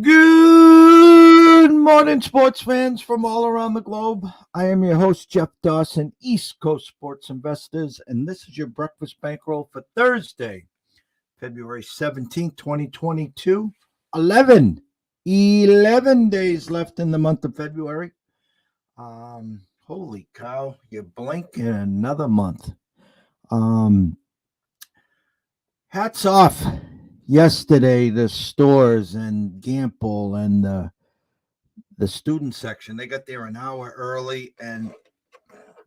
Good morning, sports fans from all around the globe. I am your host, Jeff Dawson, East Coast Sports Investors, and this is your breakfast bankroll for Thursday, February 17th, 2022. 11 days left in the month of February. Holy cow, you blink in another month. Hats off yesterday, the stores and Gamble and the student section. They got there an hour early, and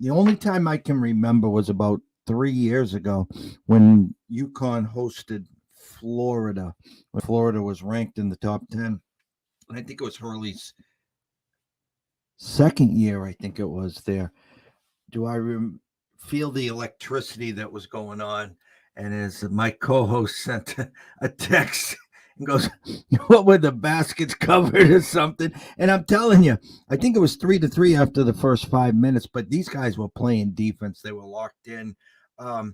the only time I can remember was about 3 years ago when UConn hosted Florida, when Florida was ranked in the top 10. And I think it was Hurley's second year, I think it was there. Do I feel the electricity that was going on? And as my co-host sent a text and goes, what were the baskets covered or something? And I'm telling you, I think it was 3-3 after the first 5 minutes, but these guys were playing defense. They were locked in. I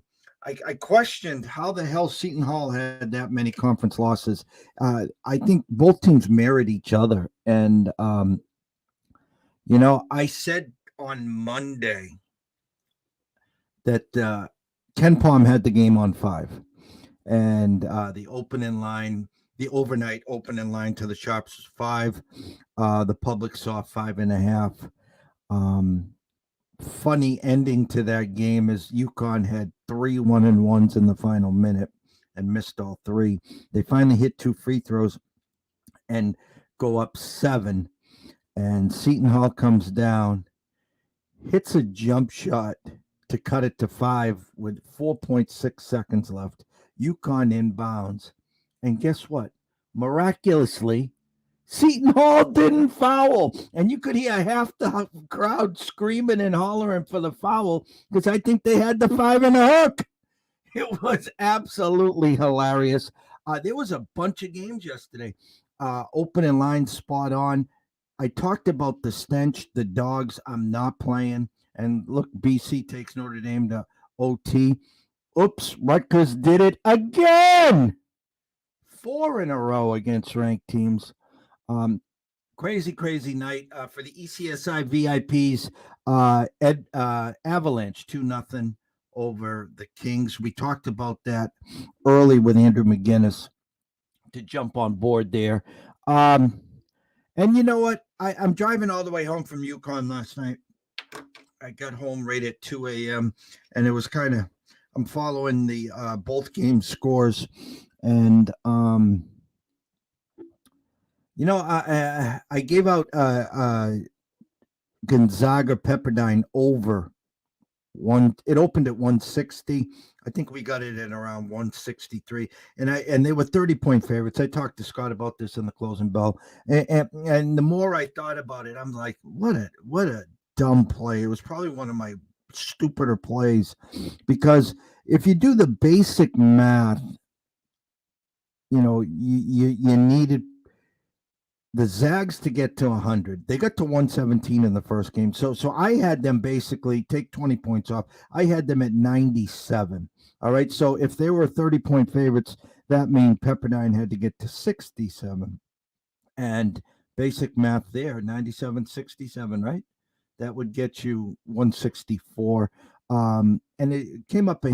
questioned how the hell Seton Hall had that many conference losses. I think both teams mirrored each other. And, I said on Monday that Ken Palm had the game on 5, and the overnight opening line to the shops was 5. The public saw 5.5. Funny ending to that game is UConn had 3 1-and-1s in the final minute and missed all 3. They finally hit 2 free throws and go up 7, and Seton Hall comes down, hits a jump shot to cut it to 5 with 4.6 seconds left. UConn inbounds. And guess what? Miraculously, Seton Hall didn't foul. And you could hear half the crowd screaming and hollering for the foul because I think they had the 5 and a hook. It was absolutely hilarious. There was a bunch of games yesterday. Opening line spot on. I talked about the stench, the dogs. I'm not playing. And look, BC takes Notre Dame to OT. Oops, Rutgers did it again. 4 in a row against ranked teams. Crazy night for the ECSI VIPs. Avalanche 2-0 over the Kings. We talked about that early with Andrew McGinnis to jump on board there. And you know what? I'm driving all the way home from UConn last night. I got home right at 2 a.m. and it was I'm following the both game scores, and I gave out Gonzaga Pepperdine over one. It opened at 160. I think we got it at around 163, and they were 30-point favorites. I talked to Scott about this in the closing bell, and the more I thought about it, I'm like, what a dumb play. It was probably one of my stupider plays, because if you do the basic math, you needed the Zags to get to 100. They got to 117 in the first game. So I had them basically take 20 points off. I had them at 97. All right. So if they were 30-point favorites, that means Pepperdine had to get to 67. And basic math there, 97, 67, right? That would get you 164. And it came up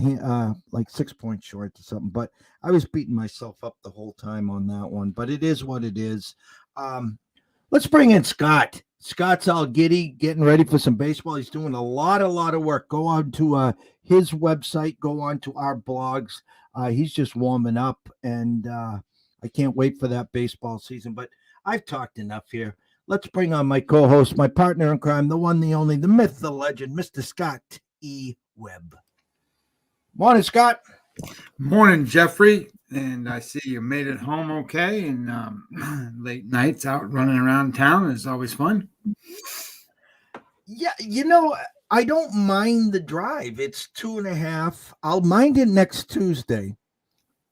like 6 points short or something. But I was beating myself up the whole time on that one. But it is what it is. Let's bring in Scott. Scott's all giddy, getting ready for some baseball. He's doing a lot of work. Go on to his website. Go on to our blogs. He's just warming up. And I can't wait for that baseball season. But I've talked enough here. Let's bring on my co-host, my partner in crime, the one, the only, the myth, the legend, Mr. Scott E. Webb. Morning, Scott. Morning, Jeffrey. And I see you made it home okay. And late nights out running around town is always fun. Yeah, I don't mind the drive. It's 2.5. I'll mind it next Tuesday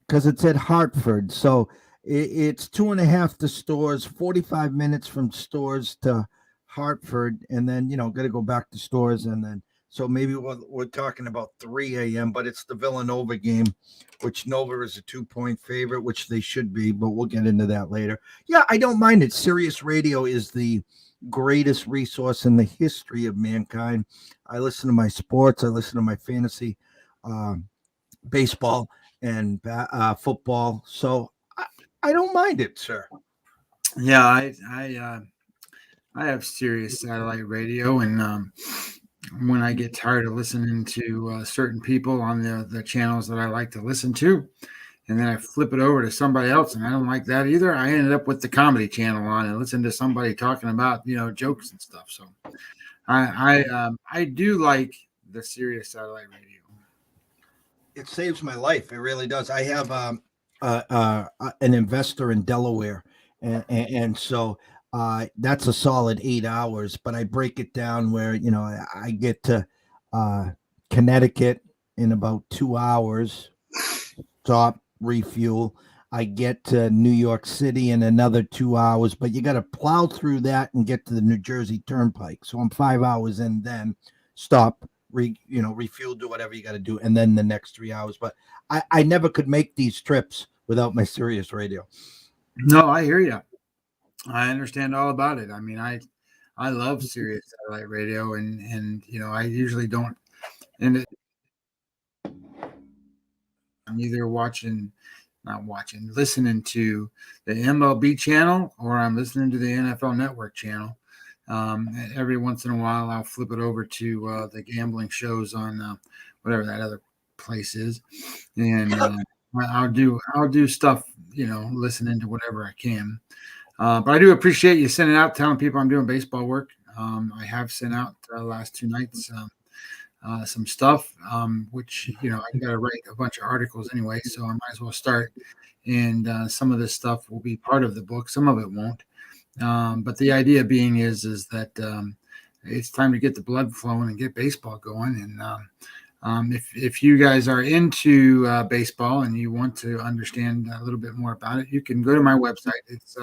because it's at Hartford. So it's 2.5 to Stores, 45 minutes from Stores to Hartford, and then got to go back to Stores and then So maybe we're talking about 3 a.m., but it's the Villanova game, which Nova is a 2-point favorite, which they should be, but we'll get into that later. Yeah, I don't mind it. Sirius Radio is the greatest resource in the history of mankind. I listen to my sports, I listen to my fantasy, baseball, and football. So I don't mind it, sir. Yeah, I have Sirius satellite radio, and when I get tired of listening to certain people on the channels that I like to listen to, and then I flip it over to somebody else, and I don't like that either, I ended up with the comedy channel on and listen to somebody talking about jokes and stuff. So I do like the Sirius satellite radio. It saves my life. It really does. I have an investor in Delaware, and so that's a solid 8 hours. But I break it down where I get to Connecticut in about 2 hours. Stop, refuel. I get to New York City in another 2 hours, but you got to plow through that and get to the New Jersey Turnpike. So I'm 5 hours in, then stop, refuel, do whatever you got to do, and then the next 3 hours. But I never could make these trips without my Sirius radio. No, I hear you. I understand all about it. I mean, I love Sirius satellite radio, and I usually don't. And I'm either listening to the MLB channel, or I'm listening to the NFL Network channel. Every once in a while, I'll flip it over to the gambling shows on whatever that other place is, and I'll do stuff, listening to whatever I can. But I do appreciate you sending out, telling people I'm doing baseball work. I have sent out last 2 nights some stuff, which I got to write a bunch of articles anyway, so I might as well start. And some of this stuff will be part of the book, some of it won't. But the idea being is that it's time to get the blood flowing and get baseball going. And if you guys are into baseball and you want to understand a little bit more about it, you can go to my website. It's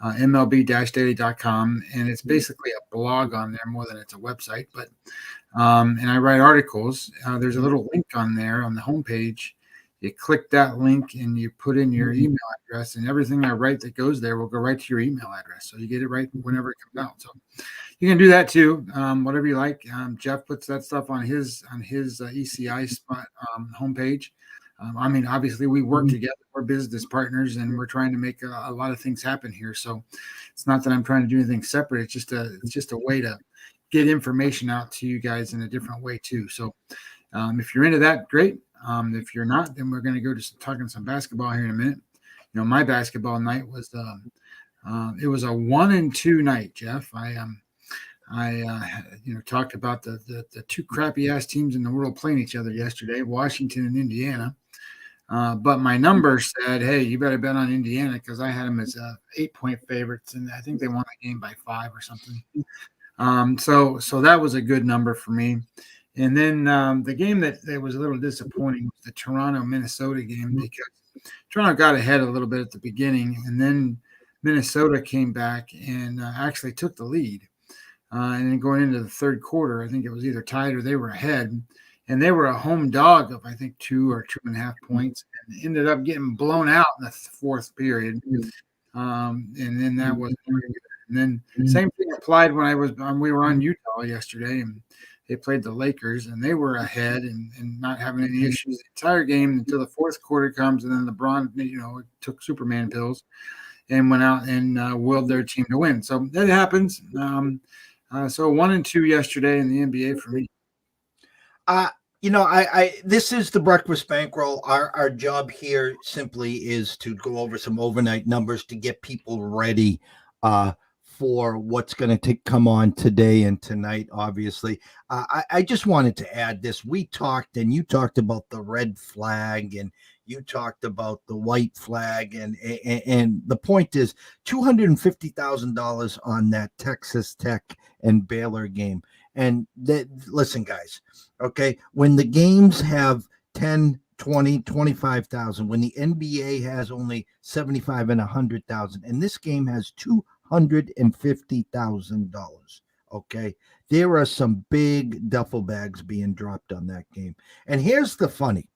mlb-daily.com, and it's basically a blog on there more than it's a website. But and I write articles. There's a little link on there on the homepage. You click that link and you put in your email address, and everything I write that goes there will go right to your email address. So you get it right whenever it comes out. So you can do that too, whatever you like. Jeff puts that stuff on his ECI spot homepage. I mean, obviously we work together. We're business partners, and we're trying to make a lot of things happen here. So it's not that I'm trying to do anything separate. It's just a way to get information out to you guys in a different way too. So if you're into that, great. If you're not, then we're going to go to talking some basketball here in a minute. My basketball night was it was a 1-2 night, Jeff. I talked about the two crappy ass teams in the world playing each other yesterday, Washington and Indiana. But my number said, hey, you better bet on Indiana, because I had them as 8-point favorites, and I think they won the game by 5 or something. So that was a good number for me. And then the game that was a little disappointing was the Toronto-Minnesota game, because Toronto got ahead a little bit at the beginning, and then Minnesota came back and actually took the lead. And then going into the third quarter, I think it was either tied or they were ahead. And they were a home dog of, I think, 2 or 2.5 points, and ended up getting blown out in the fourth period. And then that was very good. And then same thing applied when we were on Utah yesterday, and they played the Lakers, and they were ahead and not having any issues the entire game until the fourth quarter comes, and then LeBron, took Superman pills and went out and willed their team to win. So that happens. So 1-2 yesterday in the NBA for me. This is the Breakfast Bankroll. Our job here simply is to go over some overnight numbers to get people ready for what's going to come on today and tonight, obviously. I just wanted to add this. We talked, and you talked about the red flag, and you talked about the white flag, and the point is $250,000 on that Texas Tech and Baylor game. And listen, guys, okay, when the games have 10, 20, 25,000, when the NBA has only 75 and 100,000, and this game has $250,000. Okay. There are some big duffel bags being dropped on that game. And here's the funny.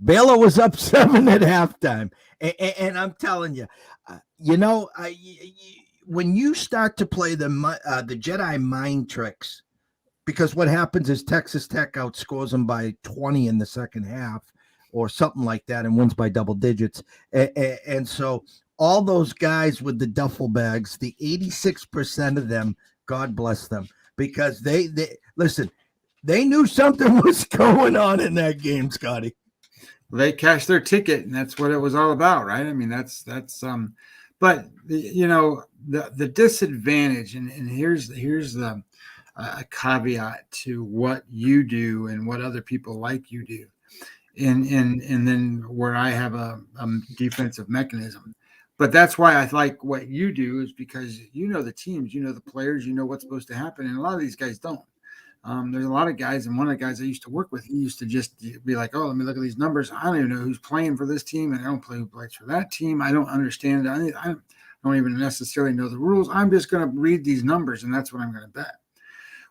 Baylor was up 7 at halftime. And I'm telling you, when you start to play the Jedi mind tricks, because what happens is Texas Tech outscores them by 20 in the second half or something like that and wins by double digits. And so all those guys with the duffel bags, the 86% of them, God bless them, because they listen, they knew something was going on in that game, Scotty. They cashed their ticket, and that's what it was all about, right? I mean, that's but the disadvantage, and here's the a caveat to what you do and what other people like you do, and then where I have a defensive mechanism. But that's why I like what you do, is because you know the teams, you know the players, you know what's supposed to happen, and a lot of these guys don't. There's a lot of guys, and one of the guys I used to work with, he used to just be like, "Oh, let me look at these numbers. I don't even know who's playing for this team, and I don't play who plays for that team. I don't understand. I don't even necessarily know the rules. I'm just going to read these numbers, and that's what I'm going to bet."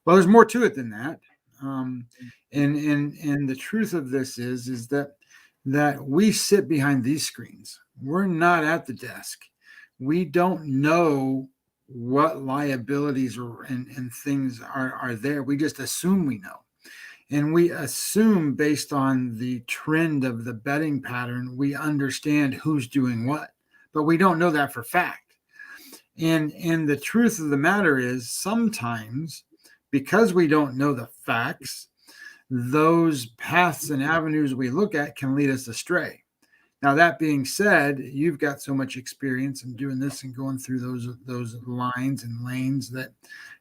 Well, there's more to it than that. And the truth of this is that we sit behind these screens. We're not at the desk. We don't know what liabilities and things are there. We just assume we know. And we assume based on the trend of the betting pattern, we understand who's doing what, but we don't know that for fact. And the truth of the matter is sometimes, because we don't know the facts, those paths and avenues we look at can lead us astray. Now, that being said, you've got so much experience in doing this and going through those lines and lanes that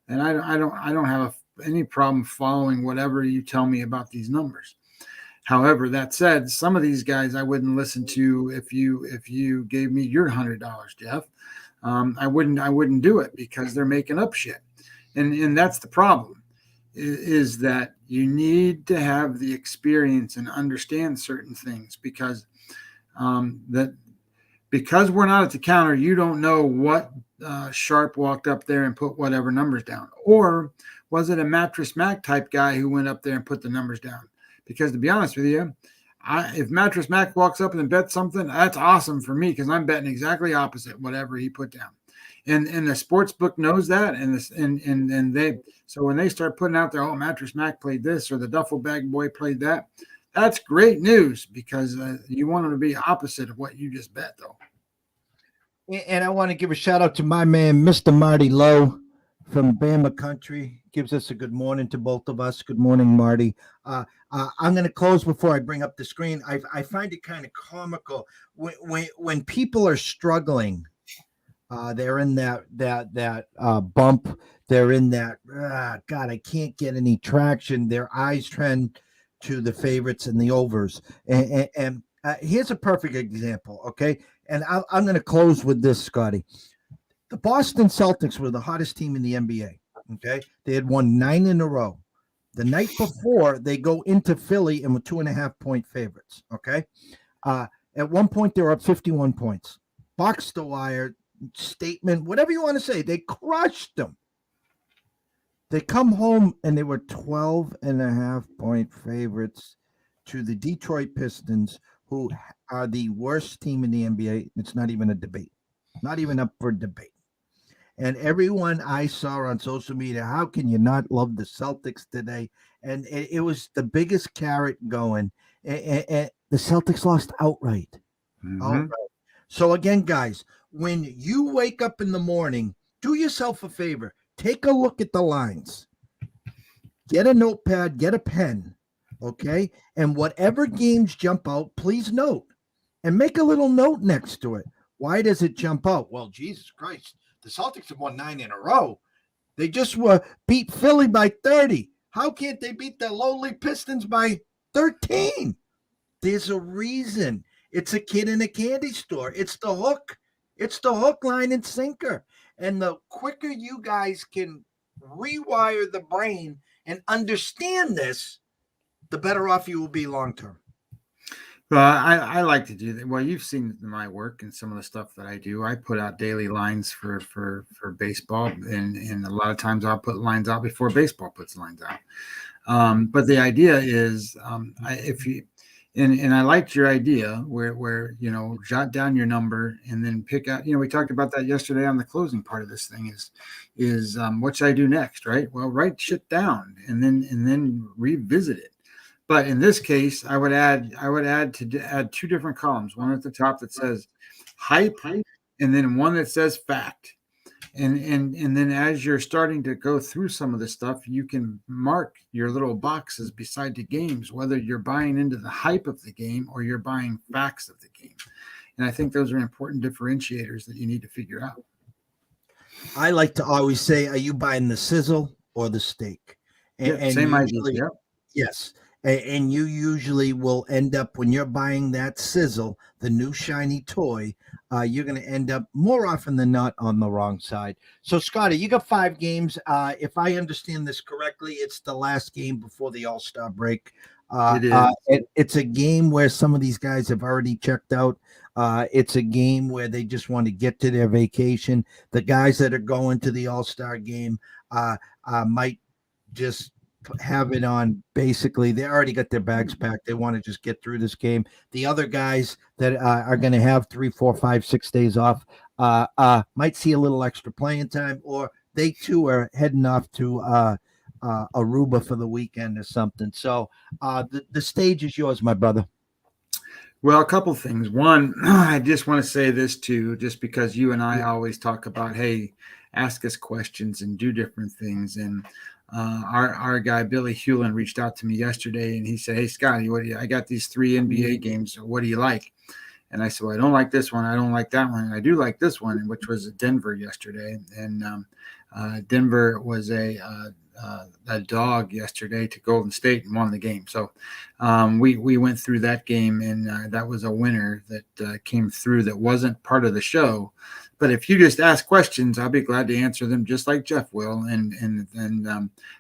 I don't have any problem following whatever you tell me about these numbers. However, that said, some of these guys I wouldn't listen to if you gave me your $100, Jeff. I wouldn't do it because they're making up shit, and that's the problem. Is that you need to have the experience and understand certain things because because we're not at the counter, you don't know what Sharp walked up there and put whatever numbers down, or was it a Mattress Mac type guy who went up there and put the numbers down? Because to be honest with you, if Mattress Mac walks up and bets something, that's awesome for me because I'm betting exactly opposite whatever he put down. And the sports book knows that, and they, so when they start putting out there, oh, Mattress Mac played this or the Duffel Bag Boy played that, that's great news because you want them to be opposite of what you just bet, though. And I want to give a shout out to my man, Mr. Marty Lowe from Bama Country. Gives us a good morning to both of us. Good morning, Marty. I'm going to close before I bring up the screen. I find it kind of comical when people are struggling. They're in that bump. They're in that, God, I can't get any traction. Their eyes trend to the favorites and the overs. And here's a perfect example, okay? And I'm going to close with this, Scotty. The Boston Celtics were the hottest team in the NBA, okay? They had won 9 in a row. The night before, they go into Philly and were 2.5-point favorites, okay? At one point, they were up 51 points. Box the wire, statement, whatever you want to say. They crushed them. They come home and they were 12.5-point favorites to the Detroit Pistons, who are the worst team in the NBA. It's not even a debate, not even up for debate. And everyone I saw on social media, how can you not love the Celtics today? And it was the biggest carrot going. And the Celtics lost outright. Mm-hmm. Outright. So again, guys, when you wake up in the morning, do yourself a favor. Take a look at the lines. Get a notepad, get a pen, okay? And whatever games jump out, please note. And make a little note next to it. Why does it jump out? Well, Jesus Christ, the Celtics have won 9 in a row. They just beat Philly by 30. How can't they beat the lowly Pistons by 13? There's a reason. It's a kid in a candy store. It's the hook. It's the hook, line, and sinker. And the quicker you guys can rewire the brain and understand this, the better off you will be long term. I like to do that. Well, you've seen my work and some of the stuff that I do. I put out daily lines for baseball, and a lot of times I'll put lines out before baseball puts lines out. But the idea is, if you and I liked your idea where jot down your number and then pick out. We talked about that yesterday on the closing part of this thing is what should I do next, right? Well, write shit down and then revisit it. But in this case, I would add two different columns, one at the top that says hype, and then one that says fact. And then as you're starting to go through some of this stuff, you can mark your little boxes beside the games, whether you're buying into the hype of the game or you're buying facts of the game. And I think those are important differentiators that you need to figure out. I like to always say, are you buying the sizzle or the steak? And Same idea. usually, Yep. yes. And you usually will end up, when you're buying that sizzle, the new shiny toy, you're going to end up more often than not on the wrong side. So, Scotty, you got 5 games. If I understand this correctly, it's the last game before the All-Star break. It is. It's a game where some of these guys have already checked out. It's a game where they just want to get to their vacation. The guys that are going to the All-Star game might just have it on. Basically, they already got their bags packed. They want to just get through this game. The other guys that are going to have 3, 4, 5, 6 days off might see a little extra playing time, or they too are heading off to Aruba for the weekend or something. So the stage is yours, my brother. Well, a couple things. One, I just want to say this too, just because you and I always talk about, hey, ask us questions and do different things. And our guy Billy Hewlin reached out to me yesterday, and he said, "Hey, Scotty, I got these 3 NBA games. What do you like?" And I said, "Well, I don't like this one. I don't like that one. And I do like this one," which was Denver yesterday. And Denver was a dog yesterday to Golden State and won the game. So we went through that game, and that was a winner that came through that wasn't part of the show. But if you just ask questions, I'll be glad to answer them, just like Jeff will. And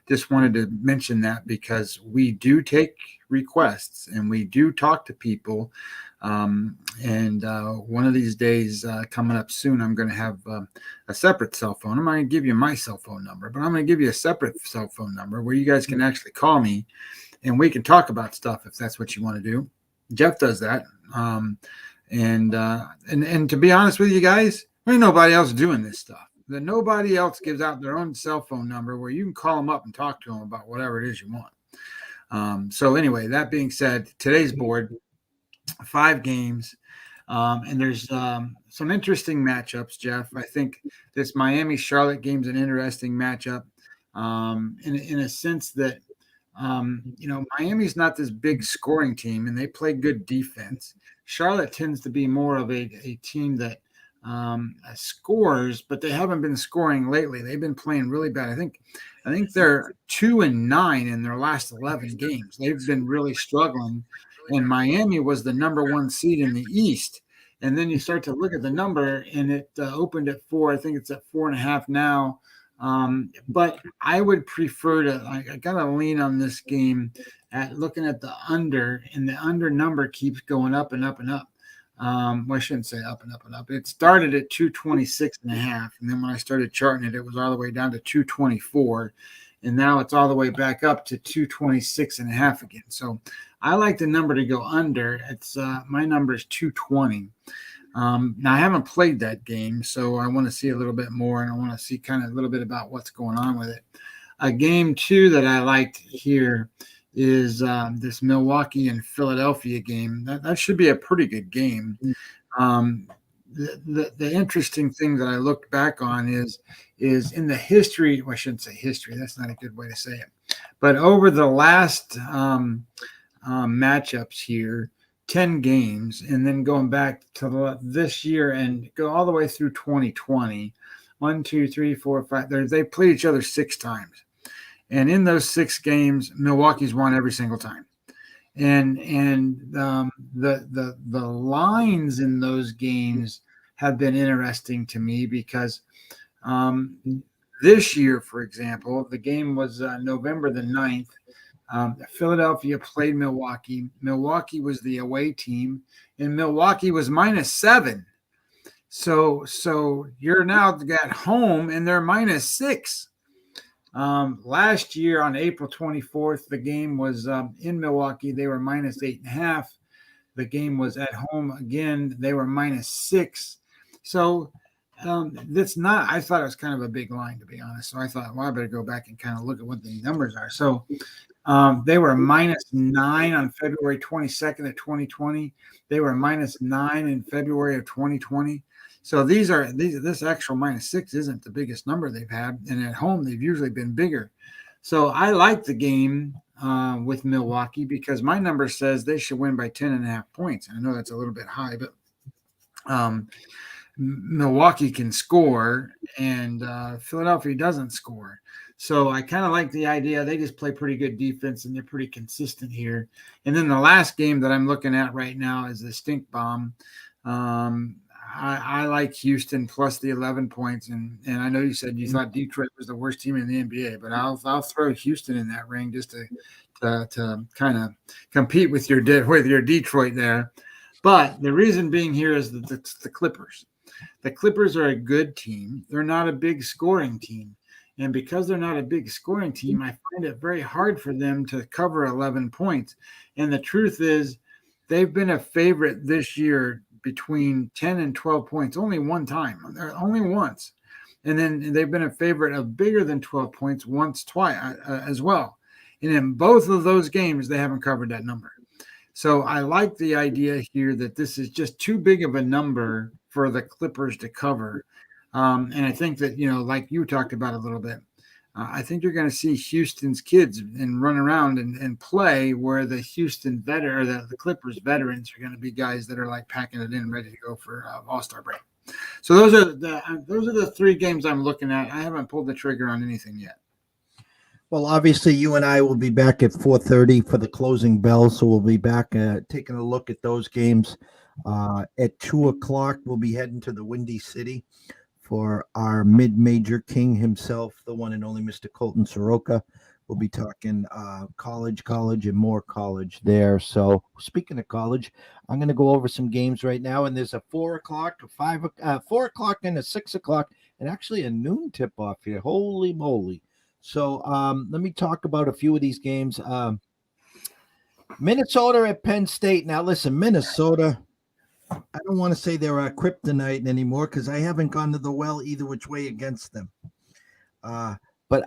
just wanted to mention that because we do take requests and we do talk to people. And one of these days coming up soon, I'm going to have a separate cell phone. I'm not going to give you my cell phone number, but I'm going to give you a separate cell phone number where you guys can actually call me and we can talk about stuff if that's what you want to do. Jeff does that. And to be honest with you guys, there ain't nobody else doing this stuff. Nobody else gives out their own cell phone number where you can call them up and talk to them about whatever it is you want. So anyway, that being said, today's board, 5 games. And there's some interesting matchups, Jeff. I think this Miami-Charlotte game is an interesting matchup in a sense that, Miami's not this big scoring team, and they play good defense. Charlotte tends to be more of a team that scores, but they haven't been scoring lately. They've been playing really bad. I think they're 2-9 in their last 11 games. They've been really struggling. And Miami was the number 1 seed in the East. And then you start to look at the number, and it opened at 4. I think it's at 4.5 now. But I would prefer I got to lean on this game at looking at the under, and the under number keeps going up and up and up. Well, I shouldn't say up and up and up. It started at 226.5. And then when I started charting it, it was all the way down to 224. And now it's all the way back up to 226.5 again. So I like the number to go under. It's my number is 220. Now I haven't played that game, so I want to see a little bit more, and I want to see kind of a little bit about what's going on with it. A game too that I liked here is this Milwaukee and Philadelphia game. That should be a pretty good game. The interesting thing that I looked back on is in the history. Well, I shouldn't say history. That's not a good way to say it. But over the last matchups here, 10 games, and then going back to this year and go all the way through 2020, 1, 2, 3, 4, 5. They played each other 6 times. And in those 6 games, Milwaukee's won every single time. And the lines in those games have been interesting to me because this year, for example, the game was November the 9th. Philadelphia played Milwaukee. Milwaukee was the away team, and Milwaukee was -7. So you're now at home, and they're -6. Last year on April 24th, the game was in Milwaukee. They were -8.5. The game was at home again. They were -6. So that's not. I thought it was kind of a big line, to be honest. So I thought, well, I better go back and kind of look at what the numbers are. So they were -9 on February 22nd of 2020. They were -9 in February of 2020. So this actual -6 isn't the biggest number they've had, and at home they've usually been bigger. So I like the game with Milwaukee because my number says they should win by 10.5 points. I know that's a little bit high, but Milwaukee can score, and Philadelphia doesn't score. So I kind of like the idea. They just play pretty good defense, and they're pretty consistent here. And then the last game that I'm looking at right now is the stink bomb. I like Houston plus the 11 points, and I know you said you thought Detroit was the worst team in the NBA, but I'll throw Houston in that ring just to kind of compete with your Detroit there. But the reason being here is the Clippers. The Clippers are a good team. They're not a big scoring team. And because they're not a big scoring team, I find it very hard for them to cover 11 points. And the truth is, they've been a favorite this year between 10 and 12 points only one time, only once. And then they've been a favorite of bigger than 12 points twice as well. And in both of those games, they haven't covered that number. So I like the idea here that this is just too big of a number for the Clippers to cover. And I think that, like you talked about a little bit, I think you're going to see Houston's kids and run around and play where the Houston veteran or the Clippers veterans are going to be guys that are like packing it in, ready to go for All-Star break. So those are the three games I'm looking at. I haven't pulled the trigger on anything yet. Well, obviously, you and I will be back at 4:30 for the closing bell, so we'll be back taking a look at those games. At 2:00, we'll be heading to the Windy City for our mid-major king himself, the one and only Mr. Colton Soroka. We'll be talking college, and more college there. So speaking of college, I'm going to go over some games right now, and there's a 4:00, 4:00, and a 6:00, and actually a noon tip-off here. Holy moly. So let me talk about a few of these games. Minnesota at Penn State. Now, listen, Minnesota, I don't want to say they're our kryptonite anymore because I haven't gone to the well either which way against them. But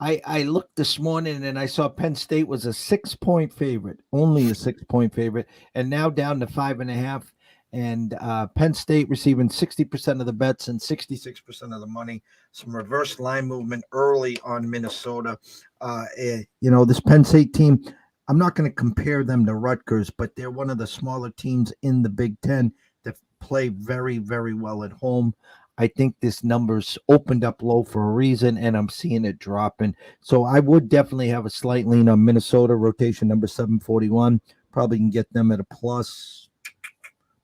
I looked this morning and I saw Penn State was a 6-point favorite, only a 6-point favorite, and now down to 5.5. And Penn State receiving 60% of the bets and 66% of the money. Some reverse line movement early on Minnesota. This Penn State team, I'm not going to compare them to Rutgers, but they're one of the smaller teams in the Big Ten that play very, very well at home. I think this number's opened up low for a reason, and I'm seeing it dropping. So I would definitely have a slight lean on Minnesota, rotation number 741. Probably can get them at a plus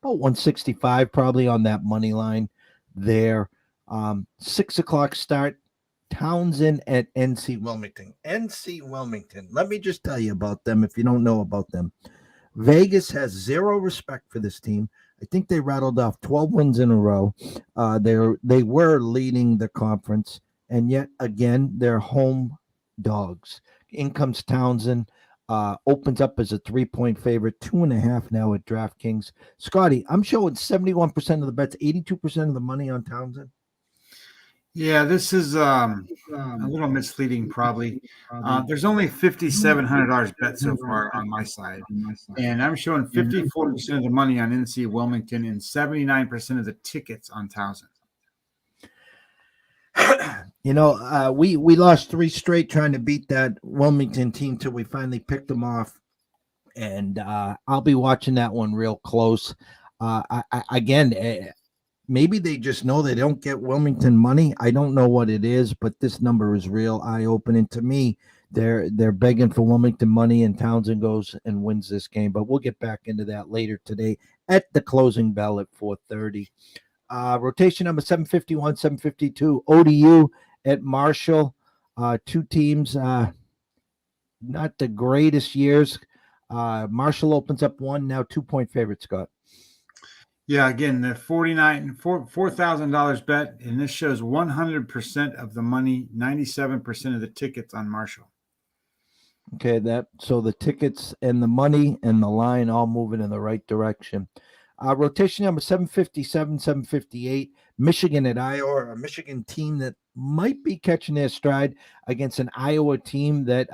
about 165 probably on that money line there. 6:00 start. Townsend at NC Wilmington. NC Wilmington. Let me just tell you about them if you don't know about them. Vegas has zero respect for this team. I think they rattled off 12 wins in a row. They were leading the conference, and yet again, they're home dogs. In comes Townsend. Opens up as a 3-point favorite, 2.5 now at DraftKings. Scotty, I'm showing 71% of the bets, 82% of the money on Townsend. Yeah, this is a little misleading, probably. There's only $5,700 bet so far on my side, and I'm showing 54% of the money on NC Wilmington and 79% of the tickets on Townsend. We lost 3 straight trying to beat that Wilmington team till we finally picked them off, and I'll be watching that one real close. Maybe they just know they don't get Wilmington money. I don't know what it is, but this number is real eye-opening to me. They're begging for Wilmington money, and Townsend goes and wins this game. But we'll get back into that later today at the closing bell at 4:30. Rotation number 751, 752. ODU at Marshall. Two teams not the greatest years. Marshall opens up 1, now 2-point favorite, Scott. Yeah, again, the $4,000 bet, and this shows 100% of the money, 97% of the tickets on Marshall. Okay, so the tickets and the money and the line all moving in the right direction. Rotation number 757, 758, Michigan at Iowa, a Michigan team that might be catching their stride against an Iowa team that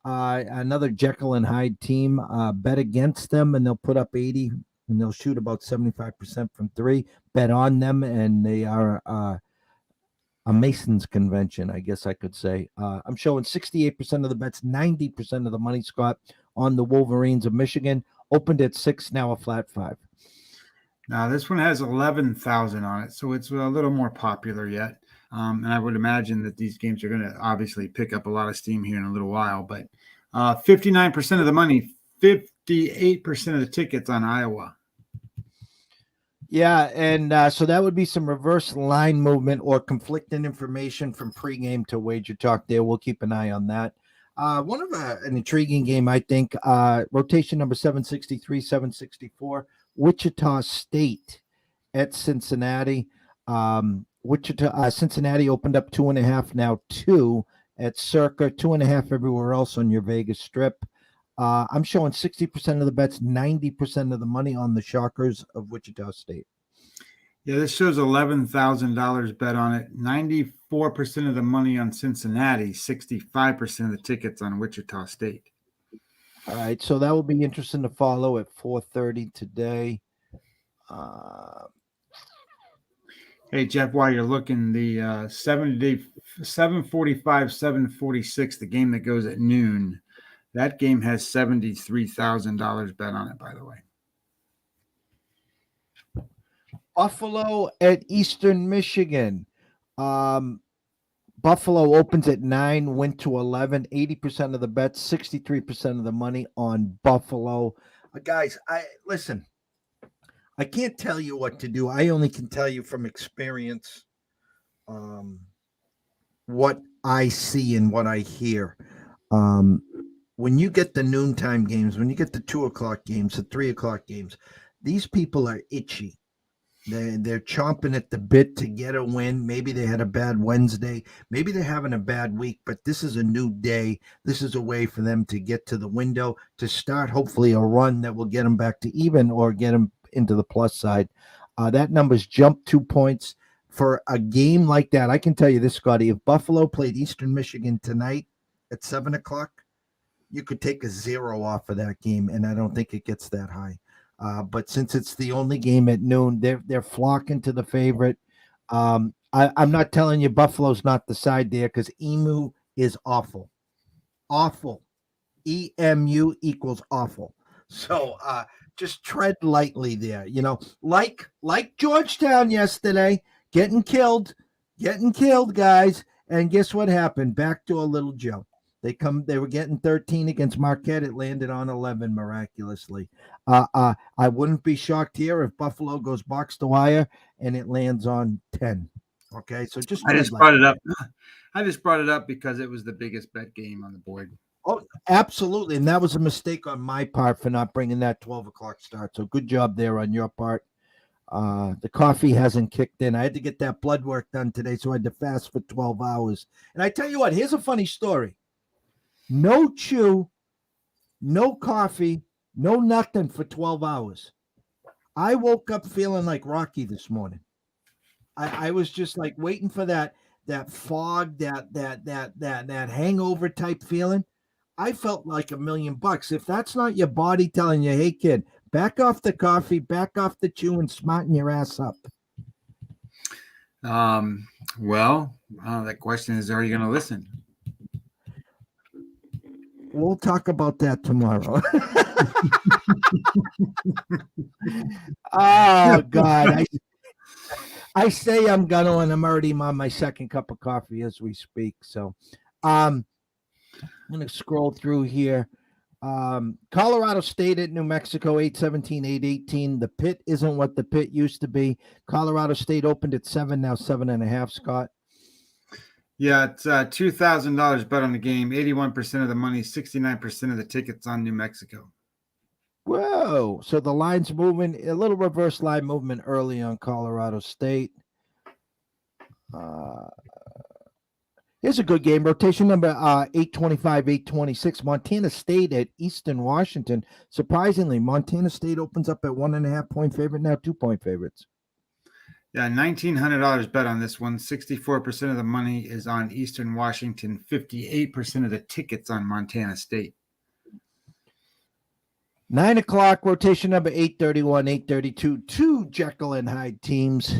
another Jekyll and Hyde team bet against them, and they'll put up 80, and they'll shoot about 75% from three. Bet on them, and they are a Mason's convention, I guess I could say. I'm showing 68% of the bets, 90% of the money, Scott, on the Wolverines of Michigan. Opened at 6, now a flat 5. Now, this one has 11,000 on it, so it's a little more popular yet. And I would imagine that these games are going to obviously pick up a lot of steam here in a little while. But 59% of the money, 58% of the tickets on Iowa. Yeah, and so that would be some reverse line movement or conflicting information from pregame to wager talk there. We'll keep an eye on that. One of an intriguing game, I think, rotation number 763, 764, Wichita State at Cincinnati. Cincinnati opened up 2.5, now 2 at Circa, 2.5 everywhere else on your Vegas Strip. I'm showing 60% of the bets, 90% of the money on the Shockers of Wichita State. Yeah, this shows $11,000 bet on it. 94% of the money on Cincinnati, 65% of the tickets on Wichita State. All right, so that will be interesting to follow at 4:30 today. Hey, Jeff, while you're looking, the 745, 746, the game that goes at noon, that game has $73,000 bet on it, by the way. Buffalo at Eastern Michigan. Buffalo opens at 9, went to 11, 80% of the bets, 63% of the money on Buffalo. Guys, listen, I can't tell you what to do. I only can tell you from experience what I see and what I hear. When you get the noontime games, when you get the 2 o'clock games, the 3 o'clock games, these people are itchy. They're chomping at the bit to get a win. Maybe they had a bad Wednesday. Maybe they're having a bad week, but this is a new day. This is a way for them to get to the window, to start hopefully a run that will get them back to even or get them into the plus side. That number's jumped 2 points. For a game like that, I can tell you this, Scotty, if Buffalo played Eastern Michigan tonight at 7 o'clock, you could take a 0 off of that game, and I don't think it gets that high. But since it's the only game at noon, they're flocking to the favorite. I'm not telling you Buffalo's not the side there, because EMU is awful. Awful. EMU equals awful. So just tread lightly there. You know, like Georgetown yesterday, getting killed, guys. And guess what happened? Backdoor little Joe. They were getting 13 against Marquette. It landed on 11 miraculously. I wouldn't be shocked here if Buffalo goes box to wire and it lands on 10. Okay, so I just brought it up. I just brought it up because it was the biggest bet game on the board. Oh, absolutely, and that was a mistake on my part for not bringing that 12 o'clock start. So good job there on your part. The coffee hasn't kicked in. I had to get that blood work done today, so I had to fast for 12 hours. And I tell you what, here's a funny story. No chew, no coffee, no nothing for 12 hours. I woke up feeling like Rocky this morning. I was just like waiting for that fog, that hangover type feeling. I felt like $1 million. If that's not your body telling you, hey kid, back off the coffee, back off the chew, and smarten your ass up. That question is, are you going to listen? We'll talk about that tomorrow. Oh, God. I say I'm going to, and I'm already on my second cup of coffee as we speak. So I'm going to scroll through here. Colorado State at New Mexico, 8-17, 8-18. The Pit isn't what the Pit used to be. Colorado State opened at 7, now 7.5, Scott. Yeah, it's $2,000 bet on the game. 81% of the money, 69% of the tickets on New Mexico. Whoa. So the line's moving, a little reverse line movement early on Colorado State. Here's a good game. Rotation number 825, 826. Montana State at Eastern Washington. Surprisingly, Montana State opens up at 1.5-point favorite, now 2-point favorites. Yeah, $1,900 bet on this one. 64% of the money is on Eastern Washington. 58% of the tickets on Montana State. 9 o'clock, rotation number 831, 832. Two Jekyll and Hyde teams.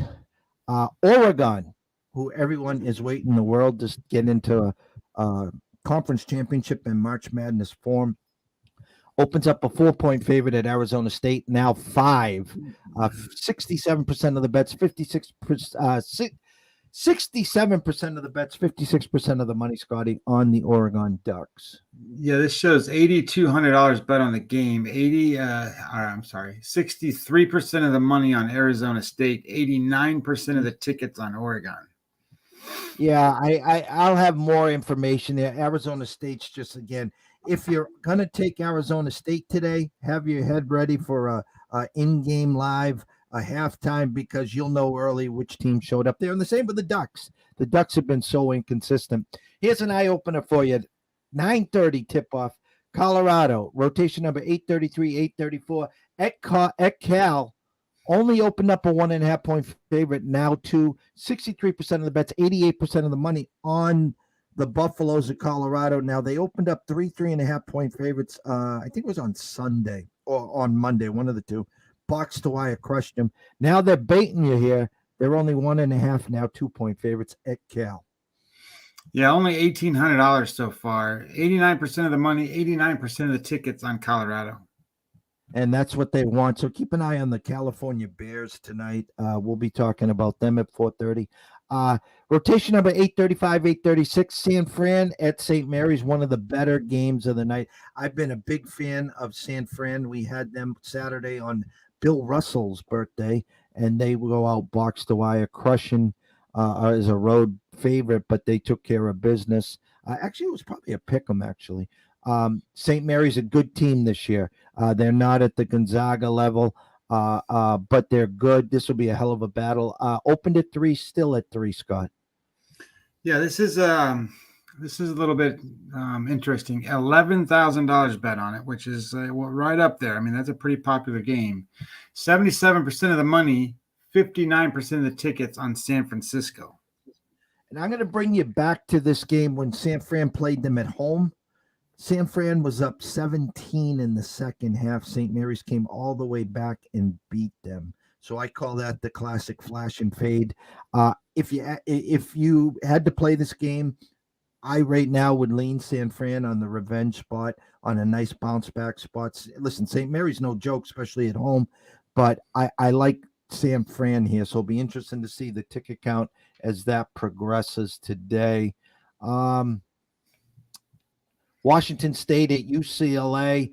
Oregon, who everyone is waiting the world to get into a conference championship in March Madness form, opens up a 4-point favorite at Arizona State, now 5. 67% of the bets, 67% of the bets, 56% of the money, Scotty, on the Oregon Ducks. Yeah, this shows $8,200 bet on the game. 63% of the money on Arizona State, 89% of the tickets on Oregon. Yeah, I'll have more information there. Arizona State's just, again, if you're gonna take Arizona State today, have your head ready for a in-game live, a halftime, because you'll know early which team showed up there. And the same with the Ducks. The Ducks have been so inconsistent. Here's an eye opener for you. 9:30 tip-off. Colorado, rotation number 833, 834 at Cal. Only opened up a 1.5-point favorite, now 2. 63% of the bets, 88% of the money on the Buffaloes of Colorado. Now they opened up 3.5-point favorites. I think it was on Sunday or on Monday, one of the two. Box to wire crushed them. Now they're baiting you here. They're only 1.5 now, 2-point favorites at Cal. Yeah, only $1,800 so far. 89% of the money, 89% of the tickets on Colorado. And that's what they want. So keep an eye on the California Bears tonight. We'll be talking about them at 4:30. Rotation number 835, 836. San Fran at St. Mary's, one of the better games of the night. I've been a big fan of San Fran. We had them Saturday on Bill Russell's birthday, and they will go out box to wire, crushing as a road favorite, but they took care of business. Actually, it was probably a pick 'em, actually. St. Mary's a good team this year. They're not at the Gonzaga level, but they're good. This will be a hell of a battle. Opened at 3, still at 3, Scott. Yeah, this is a little bit interesting. $11,000 bet on it, which is right up there. I mean, that's a pretty popular game. 77% of the money, 59% of the tickets on San Francisco. And I'm going to bring you back to this game when San Fran played them at home. San Fran was up 17 in the second half. St. Mary's came all the way back and beat them. So I call that the classic flash and fade. If you had to play this game, I right now would lean San Fran on the revenge spot, on a nice bounce back spot. Listen, St. Mary's no joke, especially at home, but I like San Fran here. So it'll be interesting to see the ticket count as that progresses today. Washington State at UCLA.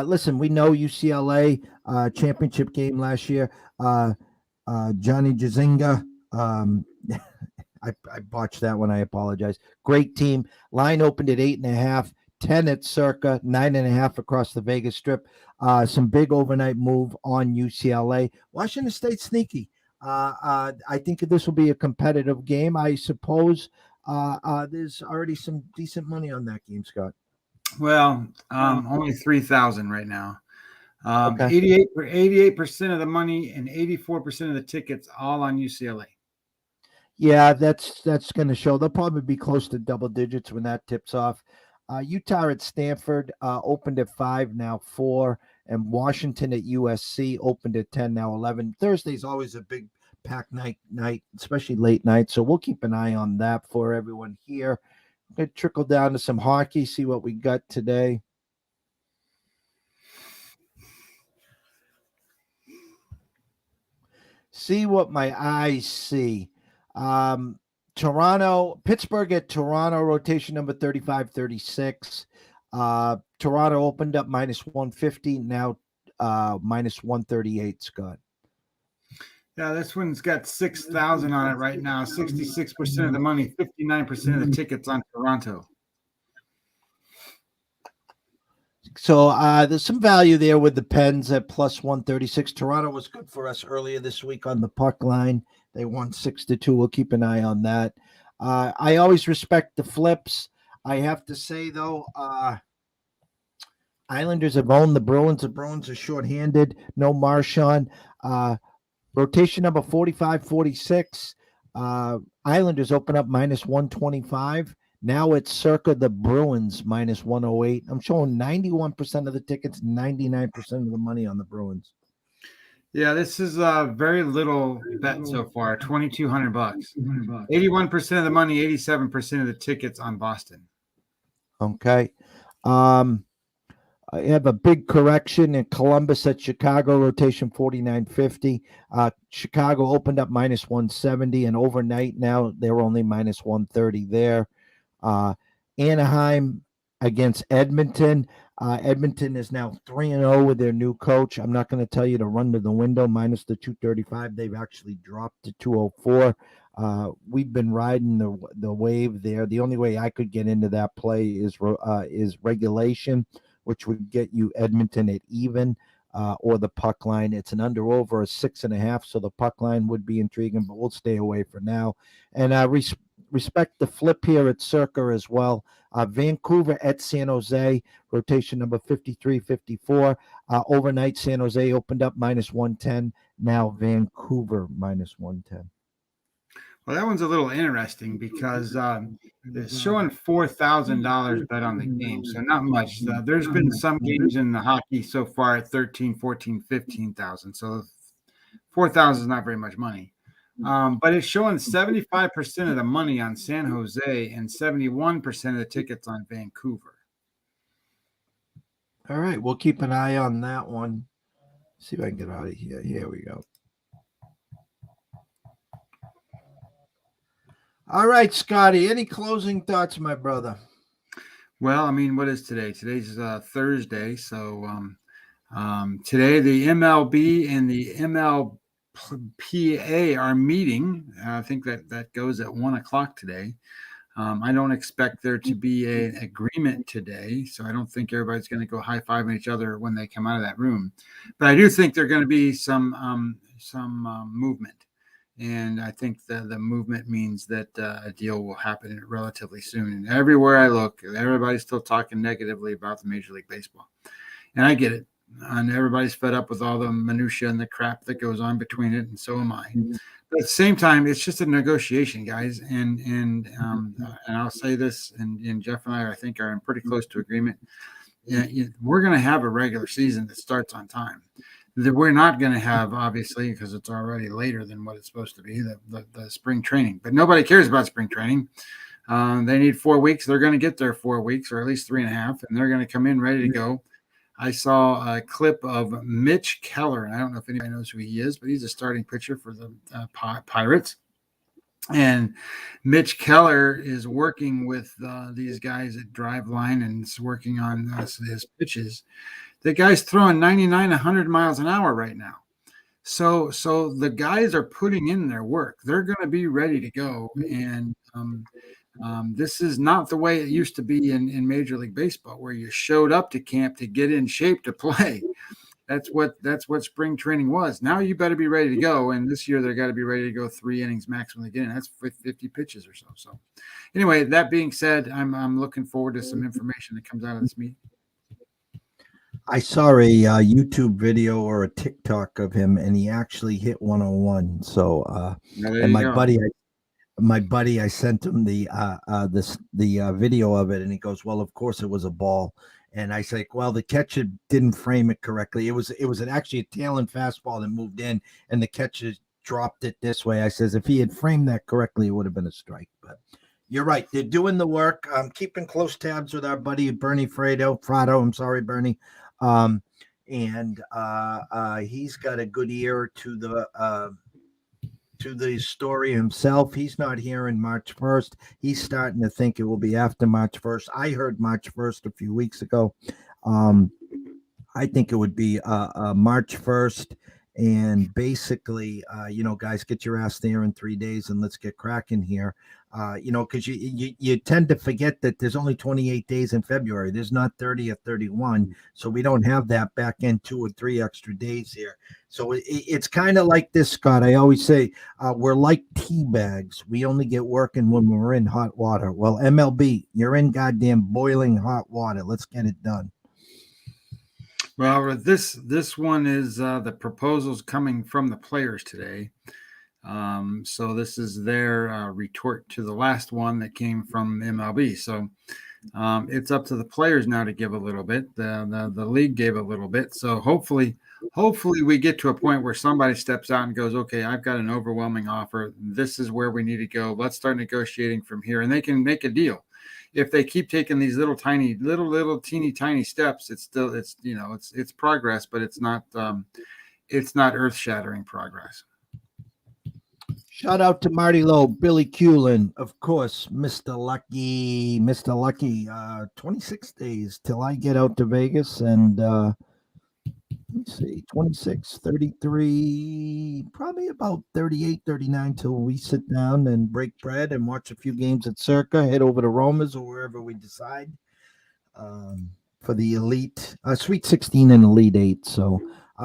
Listen, we know UCLA championship game last year. Johnny Jazinga. I botched that one. I apologize. Great team. Line opened at 8.5, 10 at Circa, 9.5 across the Vegas Strip. Some big overnight move on UCLA. Washington State sneaky. I think this will be a competitive game. I suppose there's already some decent money on that game, Scott. Well, only 3,000 right now. Okay. 88% of the money and 84% of the tickets all on UCLA. Yeah, that's going to show. They'll probably be close to double digits when that tips off. Utah at Stanford opened at 5, now 4, and Washington at USC opened at 10, now 11. Thursday's always a big pack night, especially late night. So we'll keep an eye on that for everyone here. I'm going to trickle down to some hockey, see what we got today. See what my eyes see. Pittsburgh at Toronto, rotation number 35-36. Toronto opened up -150, now -138, Scott. Yeah, this one's got 6,000 on it right now. 66% of the money, 59% of the tickets on Toronto. So there's some value there with the Pens at plus 136. Toronto was good for us earlier this week on the puck line. They won 6-2. We'll keep an eye on that. I always respect the flips. I have to say, though, Islanders have owned the Bruins. The Bruins are shorthanded. No Marchand. Rotation number 45-46. Islanders open up minus 125. Now it's circa the Bruins minus 108. I'm showing 91% of the tickets, 99% of the money on the Bruins. Yeah, this is a very little bet so far, $2,200. 81% of the money, 87% of the tickets on Boston. Okay. I have a big correction in Columbus at Chicago, rotation 49.50. Chicago opened up minus 170, and overnight now they're only minus 130 there. Anaheim against Edmonton. Edmonton is now 3-0 with their new coach. I'm not going to tell you to run to the window minus the 235. They've actually dropped to 204. We've been riding the wave there. The only way I could get into that play is regulation, which would get you Edmonton at even or the puck line. It's an under over a 6.5, so the puck line would be intriguing, but we'll stay away for now. And respect the flip here at Circa as well. Vancouver at San Jose, rotation number 53-54. Overnight, San Jose opened up minus 110. Now Vancouver minus 110. Well, that one's a little interesting because it's showing $4,000 bet on the game, so not much. There's been some games in the hockey so far at 13, 14, 15,000. So 4,000 is not very much money. But it's showing 75% of the money on San Jose and 71% of the tickets on Vancouver. All right, we'll keep an eye on that one. See if I can get out of here. Here we go. All right, Scotty, any closing thoughts, my brother? Well, I mean, what is today? Today's Thursday. So today the MLB and the MLPA are meeting. I think that goes at 1:00 today. I don't expect there to be an agreement today, so I don't think everybody's going to go high-fiving each other when they come out of that room. But I do think there's going to be some movement. And I think the movement means that a deal will happen relatively soon. And everywhere I look, everybody's still talking negatively about the Major League Baseball. And I get it. And everybody's fed up with all the minutia and the crap that goes on between it, and so am I. But at the same time, it's just a negotiation, guys. And I'll say this, and Jeff and I think, are pretty close to agreement. We're going to have a regular season that starts on time. That we're not going to have, obviously, because it's already later than what it's supposed to be, the spring training. But nobody cares about spring training. They need 4 weeks. They're going to get their 4 weeks, or at least 3.5, and they're going to come in ready to go. I saw a clip of Mitch Keller, and I don't know if anybody knows who he is, but he's a starting pitcher for the Pirates. And Mitch Keller is working with these guys at Driveline and is working on his pitches. The guy's throwing 99, 100 miles an hour right now. So the guys are putting in their work. They're going to be ready to go. And this is not the way it used to be in Major League Baseball, where you showed up to camp to get in shape to play. That's what spring training was. Now you better be ready to go. And this year they got to be ready to go 3 innings max when they get in. That's 50 pitches or so. So anyway, that being said, I'm looking forward to some information that comes out of this meeting. I saw a YouTube video or a TikTok of him, and he actually hit 101. So, and my buddy, I sent him the video of it, and he goes, "Well, of course it was a ball." And I say, "Well, the catcher didn't frame it correctly. It was actually a tail and fastball that moved in, and the catcher dropped it this way." I says, "If he had framed that correctly, it would have been a strike." But you're right; they're doing the work. I'm keeping close tabs with our buddy Bernie Frado. I'm sorry, Bernie. And he's got a good ear to the story himself. He's not here in March 1st. He's starting to think it will be after March 1st. I heard March 1st a few weeks ago. I think it would be March 1st, And basically, guys, get your ass there in 3 days and let's get cracking here. Because you tend to forget that there's only 28 days in February. There's not 30 or 31. So we don't have that back end 2 or 3 extra days here. So it's kind of like this, Scott. I always say we're like tea bags. We only get working when we're in hot water. Well, MLB, you're in goddamn boiling hot water. Let's get it done. Well, this one is the proposals coming from the players today. So this is their retort to the last one that came from MLB. So it's up to the players now to give a little bit. The league gave a little bit. So hopefully we get to a point where somebody steps out and goes, okay, I've got an overwhelming offer. This is where we need to go. Let's start negotiating from here, and they can make a deal. If they keep taking these little teeny tiny steps, it's progress, but it's not earth shattering progress. Shout out to Marty Lowe, Billy Cullen, of course, Mr. Lucky. 26 days till I get out to Vegas, and let me see, 26, 33, probably about 38, 39 till we sit down and break bread and watch a few games at Circa, head over to Roma's or wherever we decide for the Elite, Sweet 16 and Elite 8. So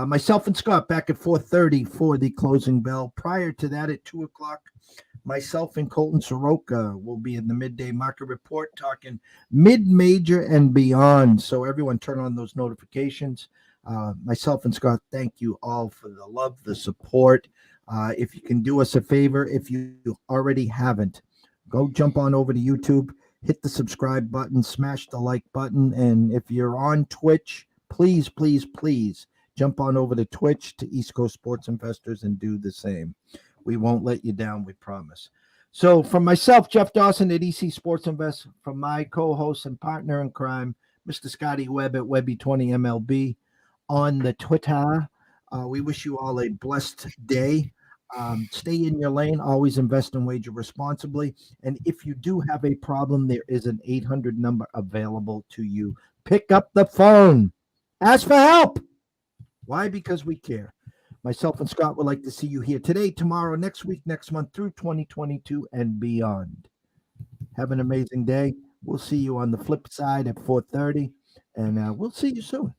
myself and Scott back at 4:30 for the closing bell. Prior to that at 2 o'clock, myself and Colton Soroka will be in the midday market report talking mid-major and beyond. So everyone turn on those notifications. Myself and Scott, thank you all for the love, the support. If you can do us a favor, if you already haven't, go jump on over to YouTube, hit the subscribe button, smash the like button. And if you're on Twitch, please jump on over to Twitch to East Coast Sports Investors and do the same. We won't let you down, we promise. So from myself, Jeff Dawson at EC Sports Invest, from my co-host and partner in crime, Mr. Scotty Webb at Webby20MLB on the Twitter. We wish you all a blessed day. Stay in your lane. Always invest and wager responsibly. And if you do have a problem, there is an 800 number available to you. Pick up the phone. Ask for help. Why? Because we care. Myself and Scott would like to see you here today, tomorrow, next week, next month, through 2022 and beyond. Have an amazing day. We'll see you on the flip side at 4:30, and we'll see you soon.